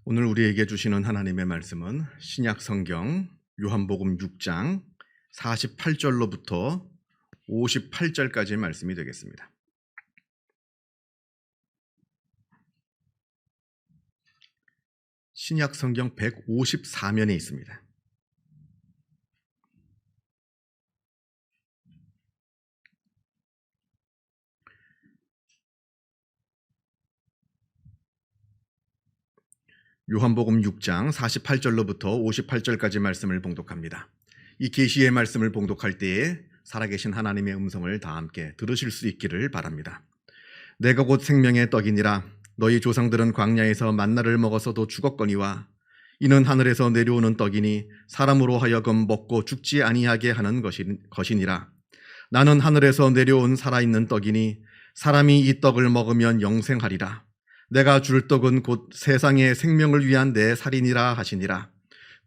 오늘 우리에게 주시는 하나님의 말씀은 신약 성경 요한복음 6장 48절로부터 58절까지의 말씀이 되겠습니다. 신약 성경 154면에 있습니다. 요한복음 6장 48절로부터 58절까지 말씀을 봉독합니다. 이 계시의 말씀을 봉독할 때에 살아계신 하나님의 음성을 다 함께 들으실 수 있기를 바랍니다. 내가 곧 생명의 떡이니라. 너희 조상들은 광야에서 만나를 먹어서도 죽었거니와 이는 하늘에서 내려오는 떡이니 사람으로 하여금 먹고 죽지 아니하게 하는 것이니라. 나는 하늘에서 내려온 살아있는 떡이니 사람이 이 떡을 먹으면 영생하리라. 내가 줄 떡은 곧 세상의 생명을 위한 내 살이니라 하시니라.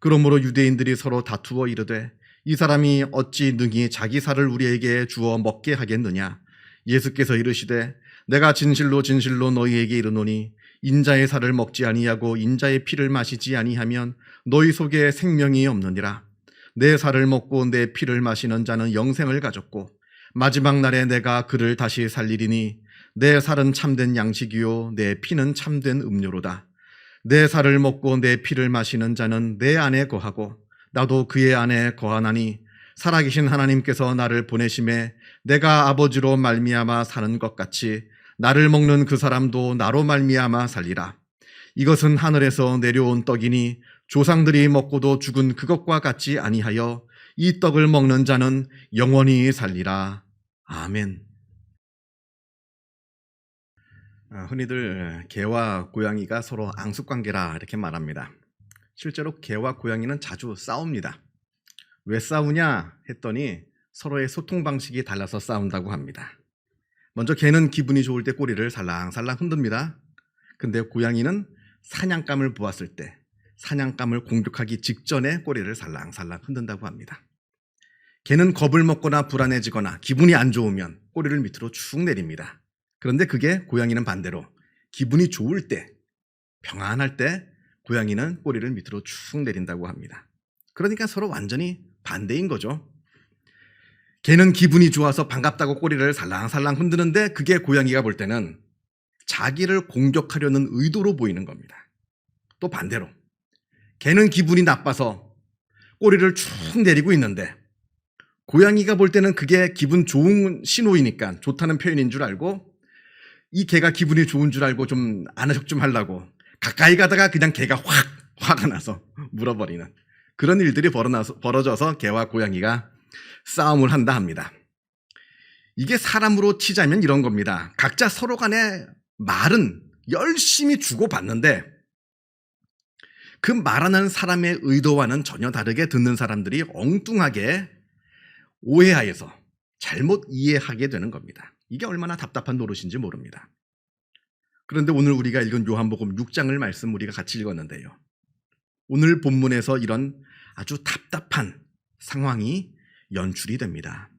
그러므로 유대인들이 서로 다투어 이르되 이 사람이 어찌 능히 자기 살을 우리에게 주어 먹게 하겠느냐. 예수께서 이르시되 내가 진실로 진실로 너희에게 이르노니 인자의 살을 먹지 아니하고 인자의 피를 마시지 아니하면 너희 속에 생명이 없느니라. 내 살을 먹고 내 피를 마시는 자는 영생을 가졌고 마지막 날에 내가 그를 다시 살리리니 내 살은 참된 양식이요 내 피는 참된 음료로다. 내 살을 먹고 내 피를 마시는 자는 내 안에 거하고 나도 그의 안에 거하나니 살아계신 하나님께서 나를 보내심에 내가 아버지로 말미암아 사는 것 같이 나를 먹는 그 사람도 나로 말미암아 살리라. 이것은 하늘에서 내려온 떡이니 조상들이 먹고도 죽은 그것과 같지 아니하여 이 떡을 먹는 자는 영원히 살리라. 아멘. 흔히들 개와 고양이가 서로 앙숙관계라 이렇게 말합니다. 실제로 개와 고양이는 자주 싸웁니다. 왜 싸우냐 했더니 서로의 소통 방식이 달라서 싸운다고 합니다. 먼저 개는 기분이 좋을 때 꼬리를 살랑살랑 흔듭니다. 근데 고양이는 사냥감을 보았을 때 사냥감을 공격하기 직전에 꼬리를 살랑살랑 흔든다고 합니다. 개는 겁을 먹거나 불안해지거나 기분이 안 좋으면 꼬리를 밑으로 축 내립니다. 그런데 그게 고양이는 반대로 기분이 좋을 때, 평안할 때 고양이는 꼬리를 밑으로 축 내린다고 합니다. 그러니까 서로 완전히 반대인 거죠. 개는 기분이 좋아서 반갑다고 꼬리를 살랑살랑 흔드는데 그게 고양이가 볼 때는 자기를 공격하려는 의도로 보이는 겁니다. 또 반대로 개는 기분이 나빠서 꼬리를 축 내리고 있는데 고양이가 볼 때는 그게 기분 좋은 신호이니까 좋다는 표현인 줄 알고 이 개가 기분이 좋은 줄 알고 좀 안아적 좀 하려고 가까이 가다가 그냥 개가 화가 나서 물어버리는 그런 일들이 벌어져서 개와 고양이가 싸움을 한다 합니다. 이게 사람으로 치자면 이런 겁니다. 각자 서로 간에 말은 열심히 주고받는데 그 말하는 사람의 의도와는 전혀 다르게 듣는 사람들이 엉뚱하게 오해하여서 잘못 이해하게 되는 겁니다. 이게 얼마나 답답한 노릇인지 모릅니다. 그런데 오늘 우리가 읽은 요한복음 6장을 말씀 우리가 같이 읽었는데요. 오늘 본문에서 이런 아주 답답한 상황이 연출이 됩니다.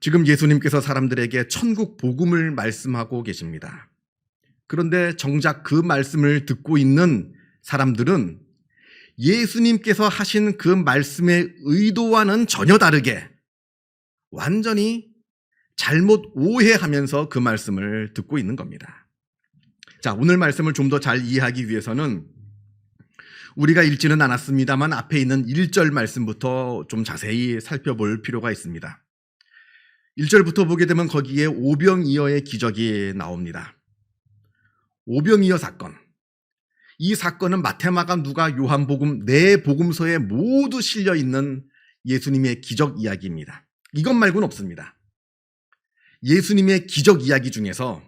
지금 예수님께서 사람들에게 천국 복음을 말씀하고 계십니다. 그런데 정작 그 말씀을 듣고 있는 사람들은 예수님께서 하신 그 말씀의 의도와는 전혀 다르게 완전히 잘못 오해하면서 그 말씀을 듣고 있는 겁니다. 자, 오늘 말씀을 좀 더 잘 이해하기 위해서는 우리가 읽지는 않았습니다만 앞에 있는 1절 말씀부터 좀 자세히 살펴볼 필요가 있습니다. 1절부터 보게 되면 거기에 오병이어의 기적이 나옵니다. 오병이어 사건. 이 사건은 마태, 마가, 누가, 요한복음 네 복음서에 모두 실려 있는 예수님의 기적 이야기입니다. 이것 말고는 없습니다. 예수님의 기적 이야기 중에서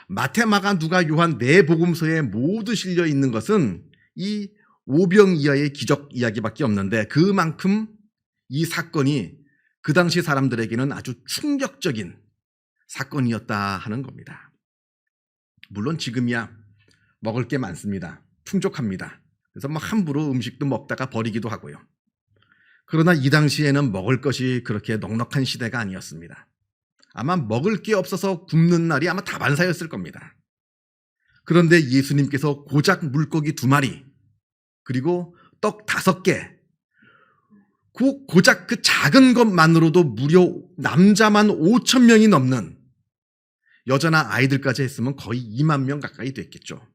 마태, 마가, 누가, 요한 네 복음서에 모두 실려 있는 것은 이 오병이어의 기적 이야기밖에 없는데 그만큼 이 사건이 그 당시 사람들에게는 아주 충격적인 사건이었다 하는 겁니다. 물론 지금이야 먹을 게 많습니다. 풍족합니다. 그래서 함부로 음식도 먹다가 버리기도 하고요. 그러나 이 당시에는 먹을 것이 그렇게 넉넉한 시대가 아니었습니다. 아마 먹을 게 없어서 굶는 날이 아마 다반사였을 겁니다. 그런데 예수님께서 고작 물고기 2마리, 그리고 떡 5개, 고작 그 작은 것만으로도 무려 남자만 5,000명이 넘는, 여자나 아이들까지 했으면 거의 2만 명 가까이 됐겠죠.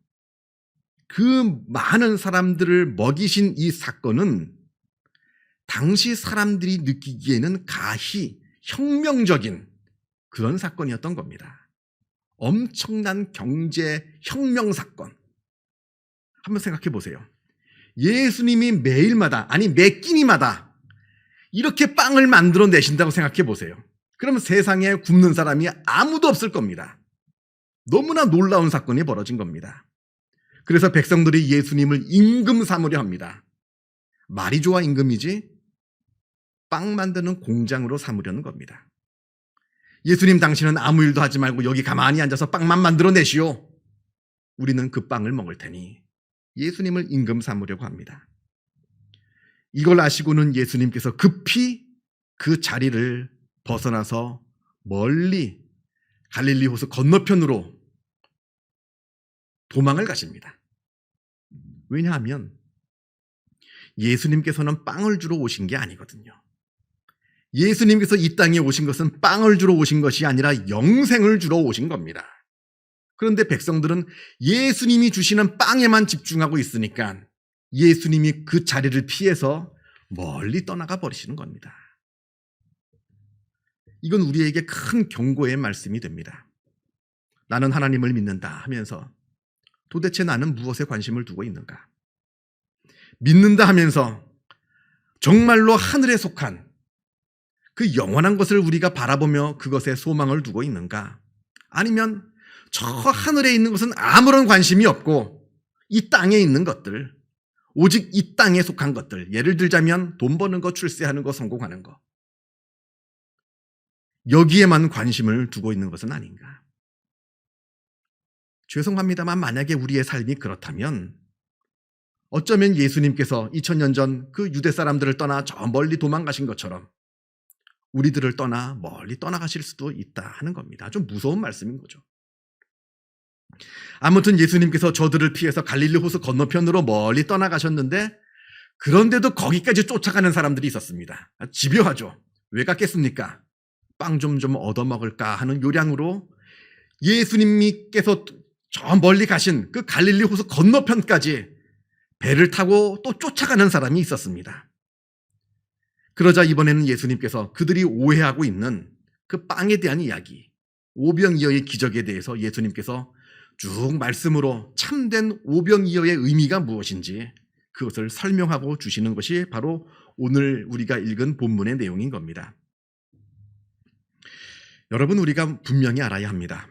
그 많은 사람들을 먹이신 이 사건은 당시 사람들이 느끼기에는 가히 혁명적인 그런 사건이었던 겁니다. 엄청난 경제 혁명 사건. 한번 생각해 보세요. 예수님이 매일마다, 아니 매 끼니마다 이렇게 빵을 만들어 내신다고 생각해 보세요. 그러면 세상에 굶는 사람이 아무도 없을 겁니다. 너무나 놀라운 사건이 벌어진 겁니다. 그래서 백성들이 예수님을 임금 삼으려 합니다. 말이 좋아 임금이지 빵 만드는 공장으로 삼으려는 겁니다. 예수님, 당신은 아무 일도 하지 말고 여기 가만히 앉아서 빵만 만들어 내시오. 우리는 그 빵을 먹을 테니. 예수님을 임금 삼으려고 합니다. 이걸 아시고는 예수님께서 급히 그 자리를 벗어나서 멀리 갈릴리 호수 건너편으로 도망을 가십니다. 왜냐하면 예수님께서는 빵을 주러 오신 게 아니거든요. 예수님께서 이 땅에 오신 것은 빵을 주러 오신 것이 아니라 영생을 주러 오신 겁니다. 그런데 백성들은 예수님이 주시는 빵에만 집중하고 있으니까 예수님이 그 자리를 피해서 멀리 떠나가 버리시는 겁니다. 이건 우리에게 큰 경고의 말씀이 됩니다. 나는 하나님을 믿는다 하면서 도대체 나는 무엇에 관심을 두고 있는가? 믿는다 하면서 정말로 하늘에 속한 그 영원한 것을 우리가 바라보며 그것에 소망을 두고 있는가? 아니면 저 하늘에 있는 것은 아무런 관심이 없고 이 땅에 있는 것들, 오직 이 땅에 속한 것들, 예를 들자면 돈 버는 거, 출세하는 거, 성공하는 거, 여기에만 관심을 두고 있는 것은 아닌가? 죄송합니다만 만약에 우리의 삶이 그렇다면 어쩌면 예수님께서 2000년 전 그 유대 사람들을 떠나 저 멀리 도망가신 것처럼 우리들을 떠나 멀리 떠나가실 수도 있다 하는 겁니다. 좀 무서운 말씀인 거죠. 아무튼 예수님께서 저들을 피해서 갈릴리 호수 건너편으로 멀리 떠나가셨는데, 그런데도 거기까지 쫓아가는 사람들이 있었습니다. 집요하죠. 왜 갔겠습니까? 빵 좀 얻어먹을까 하는 요량으로 예수님께서 저 멀리 가신 그 갈릴리 호수 건너편까지 배를 타고 또 쫓아가는 사람이 있었습니다. 그러자 이번에는 예수님께서 그들이 오해하고 있는 그 빵에 대한 이야기, 오병이어의 기적에 대해서 예수님께서 쭉 말씀으로 참된 오병이어의 의미가 무엇인지 그것을 설명하고 주시는 것이 바로 오늘 우리가 읽은 본문의 내용인 겁니다. 여러분, 우리가 분명히 알아야 합니다.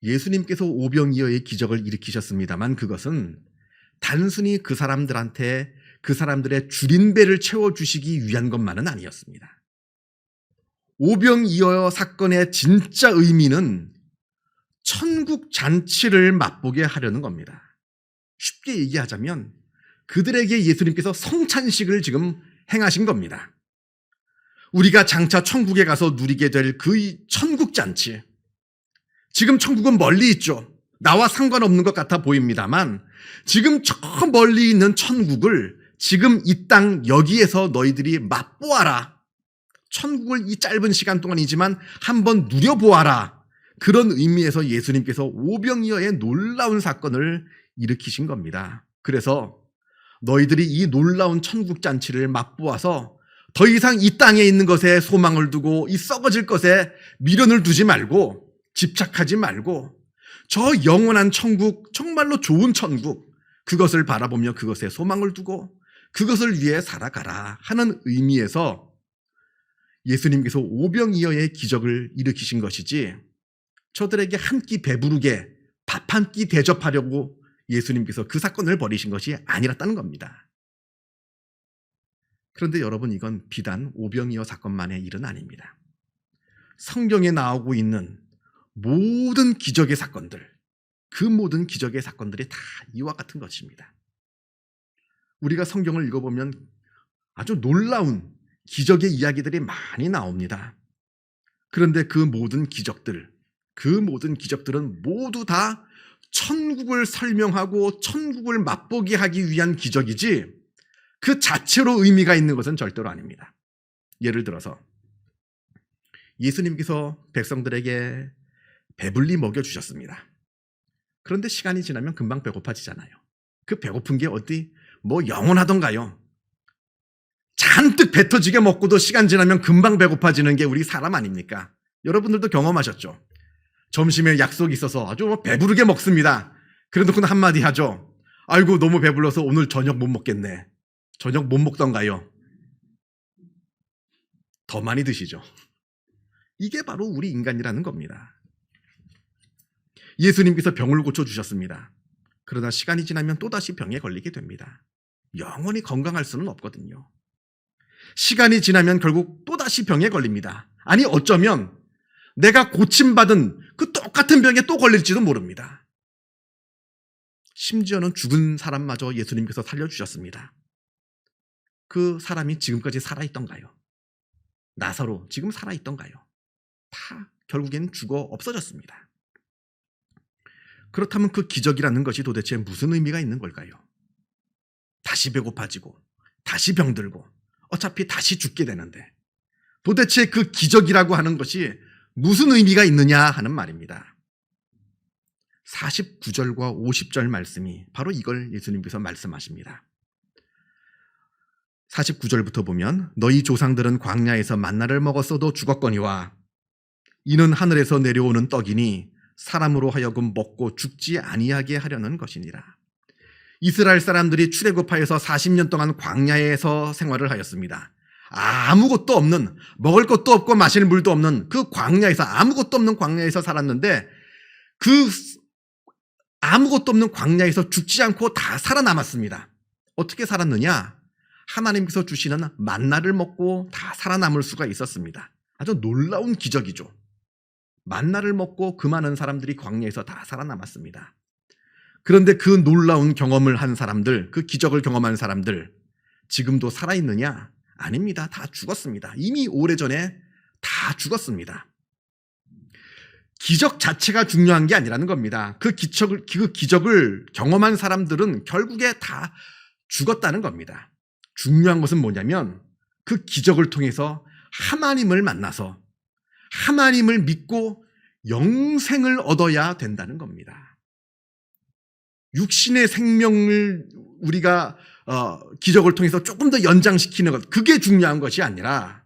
예수님께서 오병이어의 기적을 일으키셨습니다만 그것은 단순히 그 사람들한테 그 사람들의 줄인 배를 채워주시기 위한 것만은 아니었습니다. 오병이어 사건의 진짜 의미는 천국 잔치를 맛보게 하려는 겁니다. 쉽게 얘기하자면 그들에게 예수님께서 성찬식을 지금 행하신 겁니다. 우리가 장차 천국에 가서 누리게 될 그 천국 잔치, 지금 천국은 멀리 있죠. 나와 상관없는 것 같아 보입니다만 지금 저 멀리 있는 천국을 지금 이 땅 여기에서 너희들이 맛보아라. 천국을 이 짧은 시간 동안이지만 한번 누려보아라. 그런 의미에서 예수님께서 오병이어의 놀라운 사건을 일으키신 겁니다. 그래서 너희들이 이 놀라운 천국 잔치를 맛보아서 더 이상 이 땅에 있는 것에 소망을 두고 이 썩어질 것에 미련을 두지 말고 집착하지 말고 저 영원한 천국, 정말로 좋은 천국, 그것을 바라보며 그것에 소망을 두고 그것을 위해 살아가라 하는 의미에서 예수님께서 오병이어의 기적을 일으키신 것이지, 저들에게 한 끼 배부르게 밥 한 끼 대접하려고 예수님께서 그 사건을 벌이신 것이 아니랐다는 겁니다. 그런데 여러분, 이건 비단 오병이어 사건만의 일은 아닙니다. 성경에 나오고 있는 모든 기적의 사건들, 그 모든 기적의 사건들이 다 이와 같은 것입니다. 우리가 성경을 읽어보면 아주 놀라운 기적의 이야기들이 많이 나옵니다. 그런데 그 모든 기적들은 모두 다 천국을 설명하고 천국을 맛보게 하기 위한 기적이지 그 자체로 의미가 있는 것은 절대로 아닙니다. 예를 들어서 예수님께서 백성들에게 배불리 먹여주셨습니다. 그런데 시간이 지나면 금방 배고파지잖아요. 그 배고픈 게 어디 뭐 영원하던가요? 잔뜩 배 터지게 먹고도 시간 지나면 금방 배고파지는 게 우리 사람 아닙니까? 여러분들도 경험하셨죠? 점심에 약속이 있어서 아주 배부르게 먹습니다. 그래놓고는 한마디 하죠. 아이고 너무 배불러서 오늘 저녁 못 먹겠네. 저녁 못 먹던가요? 더 많이 드시죠. 이게 바로 우리 인간이라는 겁니다. 예수님께서 병을 고쳐주셨습니다. 그러나 시간이 지나면 또다시 병에 걸리게 됩니다. 영원히 건강할 수는 없거든요. 시간이 지나면 결국 또다시 병에 걸립니다. 아니 어쩌면 내가 고침받은 그 똑같은 병에 또 걸릴지도 모릅니다. 심지어는 죽은 사람마저 예수님께서 살려주셨습니다. 그 사람이 지금까지 살아있던가요? 나사로 지금 살아있던가요? 다 결국엔 죽어 없어졌습니다. 그렇다면 그 기적이라는 것이 도대체 무슨 의미가 있는 걸까요? 다시 배고파지고 다시 병들고 어차피 다시 죽게 되는데 도대체 그 기적이라고 하는 것이 무슨 의미가 있느냐 하는 말입니다. 49절과 50절 말씀이 바로 이걸 예수님께서 말씀하십니다. 49절부터 보면 너희 조상들은 광야에서 만나를 먹었어도 죽었거니와 이는 하늘에서 내려오는 떡이니 사람으로 하여금 먹고 죽지 아니하게 하려는 것이니라. 이스라엘 사람들이 출애굽하여서 40년 동안 광야에서 생활을 하였습니다. 아무것도 없는, 먹을 것도 없고 마실 물도 없는 그 광야에서, 아무것도 없는 광야에서 살았는데 그 아무것도 없는 광야에서 죽지 않고 다 살아남았습니다. 어떻게 살았느냐? 하나님께서 주시는 만나를 먹고 다 살아남을 수가 있었습니다. 아주 놀라운 기적이죠. 만나를 먹고 그 많은 사람들이 광야에서 다 살아남았습니다. 그런데 그 놀라운 경험을 한 사람들, 그 기적을 경험한 사람들 지금도 살아있느냐? 아닙니다. 다 죽었습니다. 이미 오래전에 다 죽었습니다. 기적 자체가 중요한 게 아니라는 겁니다. 그 기적을 경험한 사람들은 결국에 다 죽었다는 겁니다. 중요한 것은 뭐냐면 그 기적을 통해서 하나님을 만나서 하나님을 믿고 영생을 얻어야 된다는 겁니다. 육신의 생명을 우리가 기적을 통해서 조금 더 연장시키는 것, 그게 중요한 것이 아니라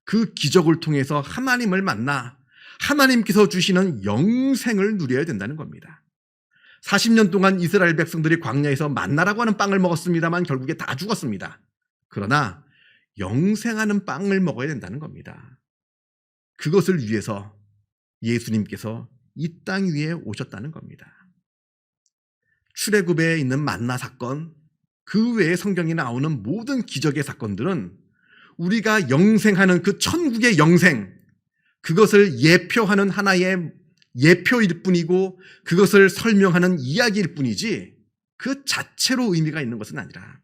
그 기적을 통해서 하나님을 만나 하나님께서 주시는 영생을 누려야 된다는 겁니다. 40년 동안 이스라엘 백성들이 광야에서 만나라고 하는 빵을 먹었습니다만 결국에 다 죽었습니다. 그러나 영생하는 빵을 먹어야 된다는 겁니다. 그것을 위해서 예수님께서 이 땅 위에 오셨다는 겁니다. 출애굽에 있는 만나 사건, 그 외에 성경에 나오는 모든 기적의 사건들은 우리가 영생하는 그 천국의 영생, 그것을 예표하는 하나의 예표일 뿐이고 그것을 설명하는 이야기일 뿐이지 그 자체로 의미가 있는 것은 아니라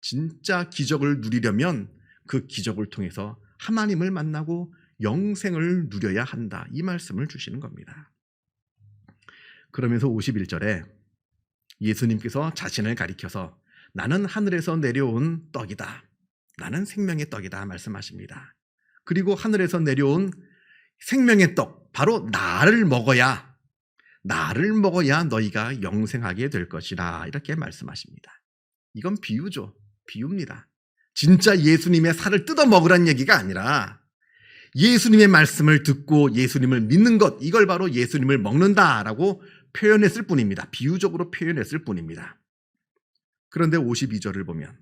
진짜 기적을 누리려면 그 기적을 통해서 하나님을 만나고 영생을 누려야 한다. 이 말씀을 주시는 겁니다. 그러면서 51절에 예수님께서 자신을 가리켜서 나는 하늘에서 내려온 떡이다. 나는 생명의 떡이다 말씀하십니다. 그리고 하늘에서 내려온 생명의 떡, 바로 나를 먹어야 너희가 영생하게 될 것이라 이렇게 말씀하십니다. 이건 비유죠. 비유입니다. 진짜 예수님의 살을 뜯어 먹으란 얘기가 아니라 예수님의 말씀을 듣고 예수님을 믿는 것, 이걸 바로 예수님을 먹는다라고 표현했을 뿐입니다. 비유적으로 표현했을 뿐입니다. 그런데 52절을 보면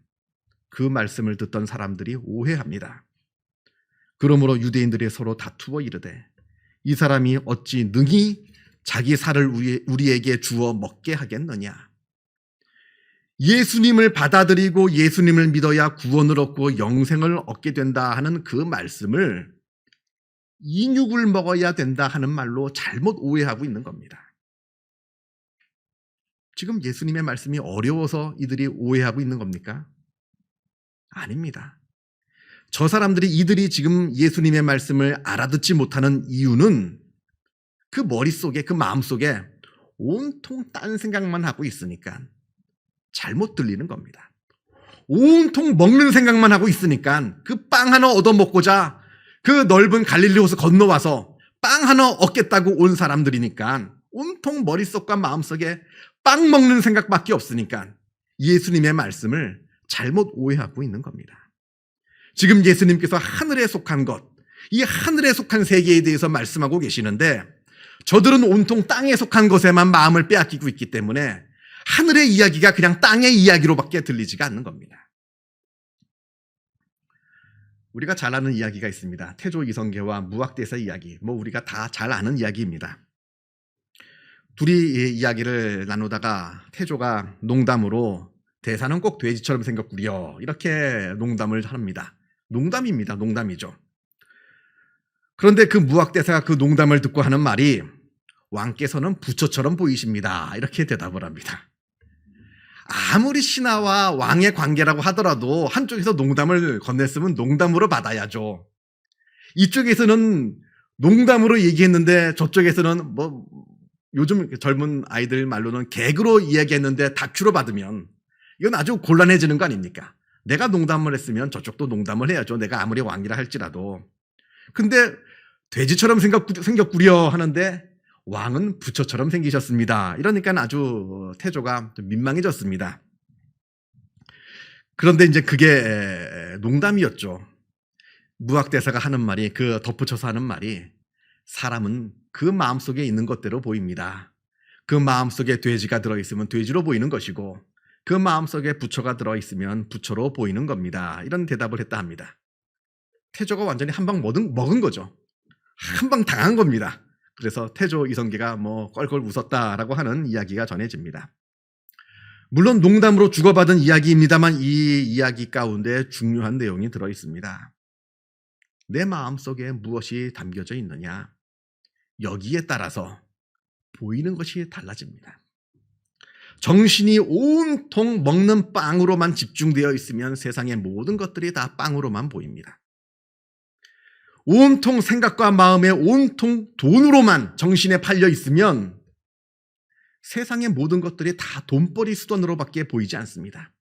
그 말씀을 듣던 사람들이 오해합니다. 그러므로 유대인들이 서로 다투어 이르되 이 사람이 어찌 능히 자기 살을 우리에게 주어 먹게 하겠느냐. 예수님을 받아들이고 예수님을 믿어야 구원을 얻고 영생을 얻게 된다 하는 그 말씀을 인육을 먹어야 된다 하는 말로 잘못 오해하고 있는 겁니다. 지금 예수님의 말씀이 어려워서 이들이 오해하고 있는 겁니까? 아닙니다. 저 사람들이 이들이 지금 예수님의 말씀을 알아듣지 못하는 이유는 그 머릿속에, 그 마음속에 온통 딴 생각만 하고 있으니까 잘못 들리는 겁니다. 온통 먹는 생각만 하고 있으니까 그 빵 하나 얻어먹고자 그 넓은 갈릴리 호수 건너와서 빵 하나 얻겠다고 온 사람들이니까 온통 머릿속과 마음속에 빵 먹는 생각밖에 없으니까 예수님의 말씀을 잘못 오해하고 있는 겁니다. 지금 예수님께서 하늘에 속한 것, 이 하늘에 속한 세계에 대해서 말씀하고 계시는데 저들은 온통 땅에 속한 것에만 마음을 빼앗기고 있기 때문에 하늘의 이야기가 그냥 땅의 이야기로밖에 들리지가 않는 겁니다. 우리가 잘 아는 이야기가 있습니다. 태조 이성계와 무학대사 이야기. 우리가 다 잘 아는 이야기입니다. 둘이 이야기를 나누다가 태조가 농담으로 대사는 꼭 돼지처럼 생겼구려 이렇게 농담을 합니다. 농담입니다. 농담이죠. 그런데 그 무학대사가 그 농담을 듣고 하는 말이 왕께서는 부처처럼 보이십니다. 이렇게 대답을 합니다. 아무리 신하와 왕의 관계라고 하더라도 한쪽에서 농담을 건넸으면 농담으로 받아야죠. 이쪽에서는 농담으로 얘기했는데 저쪽에서는 요즘 젊은 아이들 말로는 개그로 이야기했는데 다큐로 받으면 이건 아주 곤란해지는 거 아닙니까? 내가 농담을 했으면 저쪽도 농담을 해야죠. 내가 아무리 왕이라 할지라도. 근데 돼지처럼 생겼구려 하는데 왕은 부처처럼 생기셨습니다. 이러니까 아주 태조가 민망해졌습니다. 그런데 이제 그게 농담이었죠. 무학대사가 하는 말이, 그 덧붙여서 하는 말이, 사람은 그 마음속에 있는 것대로 보입니다. 그 마음속에 돼지가 들어있으면 돼지로 보이는 것이고 그 마음속에 부처가 들어있으면 부처로 보이는 겁니다. 이런 대답을 했다 합니다. 태조가 완전히 한 방 먹은 거죠. 한 방 당한 겁니다. 그래서 태조 이성계가 껄껄 웃었다라고 하는 이야기가 전해집니다. 물론 농담으로 주고받은 이야기입니다만 이 이야기 가운데 중요한 내용이 들어있습니다. 내 마음속에 무엇이 담겨져 있느냐, 여기에 따라서 보이는 것이 달라집니다. 정신이 온통 먹는 빵으로만 집중되어 있으면 세상의 모든 것들이 다 빵으로만 보입니다. 온통 생각과 마음에 온통 돈으로만 정신에 팔려 있으면 세상의 모든 것들이 다 돈벌이 수단으로밖에 보이지 않습니다.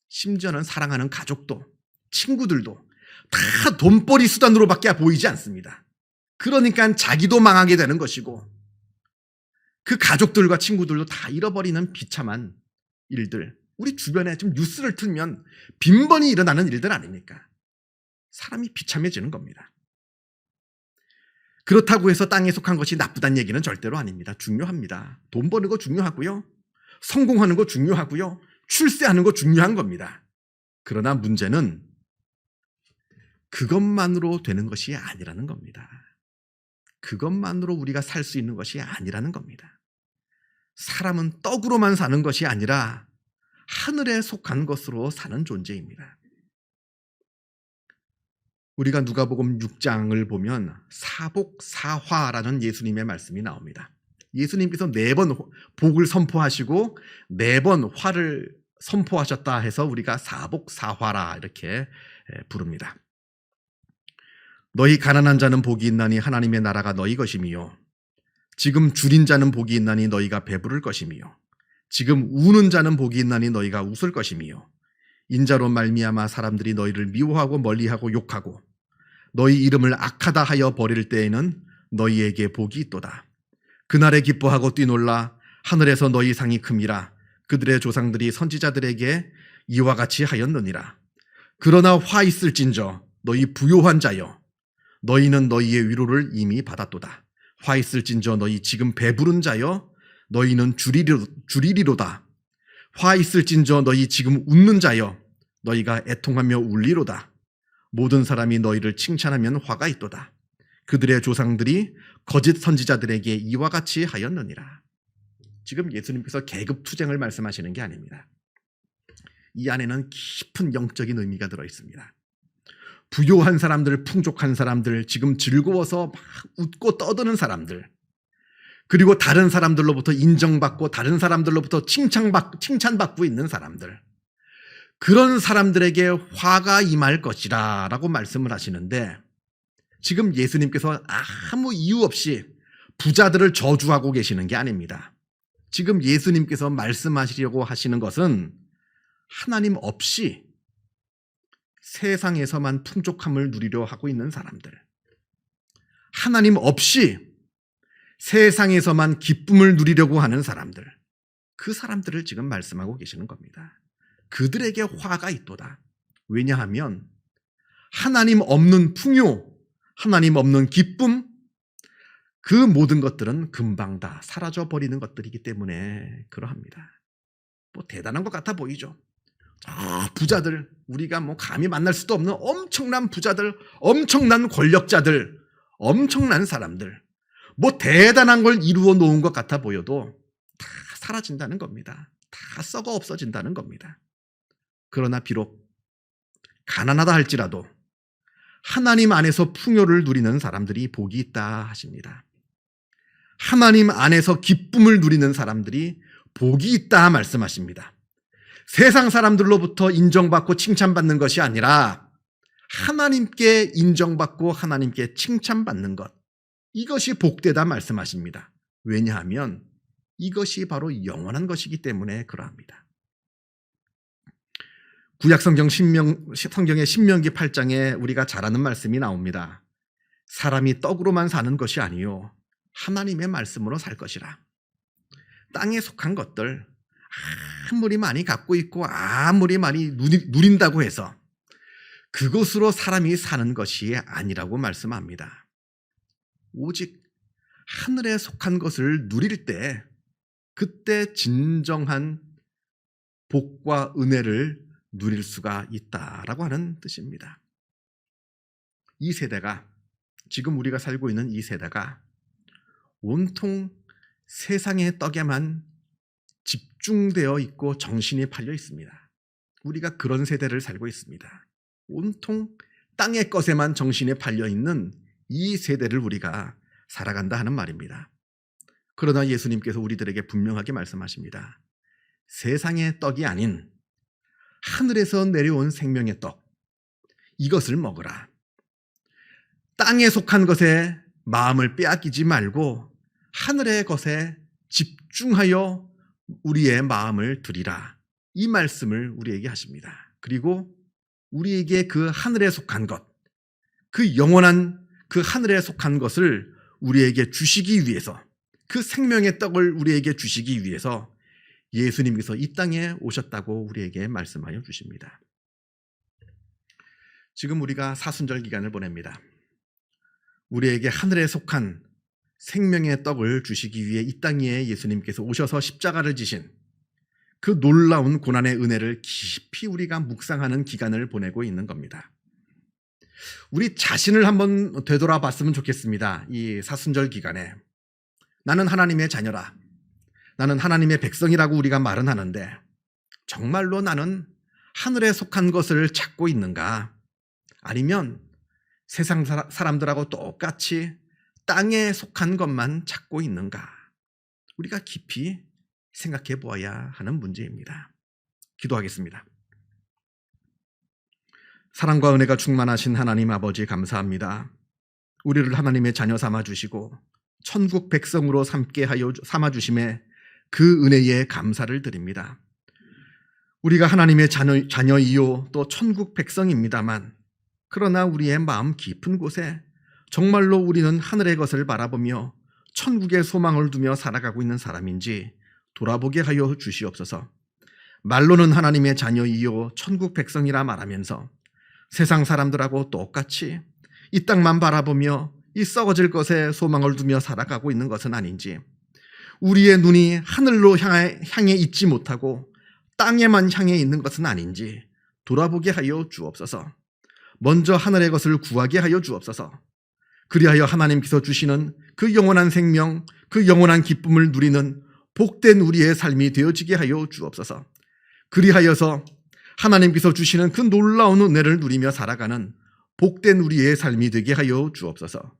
심지어는 사랑하는 가족도, 친구들도 다 돈벌이 수단으로밖에 보이지 않습니다. 그러니까 자기도 망하게 되는 것이고 그 가족들과 친구들도 다 잃어버리는 비참한 일들, 우리 주변에 좀 뉴스를 틀면 빈번히 일어나는 일들 아닙니까? 사람이 비참해지는 겁니다. 그렇다고 해서 땅에 속한 것이 나쁘다는 얘기는 절대로 아닙니다. 중요합니다. 돈 버는 거 중요하고요. 성공하는 거 중요하고요. 출세하는 거 중요한 겁니다. 그러나 문제는 그것만으로 되는 것이 아니라는 겁니다. 그것만으로 우리가 살 수 있는 것이 아니라는 겁니다. 사람은 떡으로만 사는 것이 아니라 하늘에 속한 것으로 사는 존재입니다. 우리가 누가복음 6장을 보면 사복사화라는 예수님의 말씀이 나옵니다. 예수님께서 4번 복을 선포하시고 4번 화를 선포하셨다 해서 우리가 사복사화라 이렇게 부릅니다. 너희 가난한 자는 복이 있나니 하나님의 나라가 너희 것이미요. 지금 줄인 자는 복이 있나니 너희가 배부를 것이미요. 지금 우는 자는 복이 있나니 너희가 웃을 것이미요. 인자로 말미암아 사람들이 너희를 미워하고 멀리하고 욕하고 너희 이름을 악하다 하여 버릴 때에는 너희에게 복이 있도다. 그날에 기뻐하고 뛰놀라. 하늘에서 너희 상이 큼이라. 그들의 조상들이 선지자들에게 이와 같이 하였느니라. 그러나 화 있을진저 너희 부요한 자여, 너희는 너희의 위로를 이미 받았도다. 화 있을진저 너희 지금 배부른 자여, 너희는 주리리로다. 화 있을진저 너희 지금 웃는 자여, 너희가 애통하며 울리로다. 모든 사람이 너희를 칭찬하면 화가 있도다. 그들의 조상들이 거짓 선지자들에게 이와 같이 하였느니라. 지금 예수님께서 계급투쟁을 말씀하시는 게 아닙니다. 이 안에는 깊은 영적인 의미가 들어있습니다. 부요한 사람들, 풍족한 사람들, 지금 즐거워서 막 웃고 떠드는 사람들, 그리고 다른 사람들로부터 인정받고 다른 사람들로부터 칭찬받고 있는 사람들, 그런 사람들에게 화가 임할 것이라 라고 말씀을 하시는데, 지금 예수님께서 아무 이유 없이 부자들을 저주하고 계시는 게 아닙니다. 지금 예수님께서 말씀하시려고 하시는 것은 하나님 없이 세상에서만 풍족함을 누리려 하고 있는 사람들, 하나님 없이 세상에서만 기쁨을 누리려고 하는 사람들, 그 사람들을 지금 말씀하고 계시는 겁니다. 그들에게 화가 있도다. 왜냐하면 하나님 없는 풍요, 하나님 없는 기쁨, 그 모든 것들은 금방 다 사라져 버리는 것들이기 때문에 그러합니다. 뭐 대단한 것 같아 보이죠. 부자들, 우리가 뭐 감히 만날 수도 없는 엄청난 부자들, 엄청난 권력자들, 엄청난 사람들, 뭐 대단한 걸 이루어 놓은 것 같아 보여도 다 사라진다는 겁니다. 다 썩어 없어진다는 겁니다. 그러나 비록 가난하다 할지라도 하나님 안에서 풍요를 누리는 사람들이 복이 있다 하십니다. 하나님 안에서 기쁨을 누리는 사람들이 복이 있다 말씀하십니다. 세상 사람들로부터 인정받고 칭찬받는 것이 아니라 하나님께 인정받고 하나님께 칭찬받는 것, 이것이 복되다 말씀하십니다. 왜냐하면 이것이 바로 영원한 것이기 때문에 그러합니다. 구약성경의 신명기 8장에 우리가 잘 아는 말씀이 나옵니다. 사람이 떡으로만 사는 것이 아니요 하나님의 말씀으로 살 것이라. 땅에 속한 것들 아무리 많이 갖고 있고 아무리 많이 누린다고 해서 그것으로 사람이 사는 것이 아니라고 말씀합니다. 오직 하늘에 속한 것을 누릴 때 그때 진정한 복과 은혜를 누릴 수가 있다라고 하는 뜻입니다. 이 세대가, 지금 우리가 살고 있는 이 세대가 온통 세상의 떡에만 집중되어 있고 정신이 팔려 있습니다. 우리가 그런 세대를 살고 있습니다. 온통 땅의 것에만 정신이 팔려 있는 이 세대를 우리가 살아간다 하는 말입니다. 그러나 예수님께서 우리들에게 분명하게 말씀하십니다. 세상의 떡이 아닌 하늘에서 내려온 생명의 떡, 이것을 먹으라. 땅에 속한 것에 마음을 빼앗기지 말고 하늘의 것에 집중하여 우리의 마음을 드리라. 이 말씀을 우리에게 하십니다. 그리고 우리에게 그 하늘에 속한 것, 그 영원한 그 하늘에 속한 것을 우리에게 주시기 위해서, 그 생명의 떡을 우리에게 주시기 위해서 예수님께서 이 땅에 오셨다고 우리에게 말씀하여 주십니다. 지금 우리가 사순절 기간을 보냅니다. 우리에게 하늘에 속한 생명의 떡을 주시기 위해 이 땅 위에 예수님께서 오셔서 십자가를 지신 그 놀라운 고난의 은혜를 깊이 우리가 묵상하는 기간을 보내고 있는 겁니다. 우리 자신을 한번 되돌아봤으면 좋겠습니다. 이 사순절 기간에 나는 하나님의 자녀라, 나는 하나님의 백성이라고 우리가 말은 하는데 정말로 나는 하늘에 속한 것을 찾고 있는가? 아니면 세상 사람들하고 똑같이 땅에 속한 것만 찾고 있는가? 우리가 깊이 생각해 보아야 하는 문제입니다. 기도하겠습니다. 사랑과 은혜가 충만하신 하나님 아버지 감사합니다. 우리를 하나님의 자녀 삼아주시고 천국 백성으로 삼아주심에 그 은혜에 감사를 드립니다. 우리가 하나님의 자녀이요 또 천국 백성입니다만, 그러나 우리의 마음 깊은 곳에 정말로 우리는 하늘의 것을 바라보며 천국의 소망을 두며 살아가고 있는 사람인지 돌아보게 하여 주시옵소서. 말로는 하나님의 자녀이요 천국 백성이라 말하면서 세상 사람들하고 똑같이 이 땅만 바라보며 이 썩어질 것에 소망을 두며 살아가고 있는 것은 아닌지, 우리의 눈이 하늘로 향해 있지 못하고 땅에만 향해 있는 것은 아닌지 돌아보게 하여 주옵소서. 먼저 하늘의 것을 구하게 하여 주옵소서. 그리하여 하나님께서 주시는 그 영원한 생명, 그 영원한 기쁨을 누리는 복된 우리의 삶이 되어지게 하여 주옵소서. 그리하여서 하나님께서 주시는 그 놀라운 은혜를 누리며 살아가는 복된 우리의 삶이 되게 하여 주옵소서.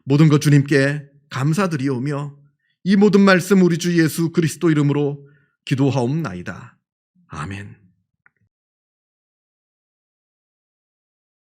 모든 것 주님께 감사드리오며 이 모든 말씀 우리 주 예수 그리스도 이름으로 기도하옵나이다. 아멘.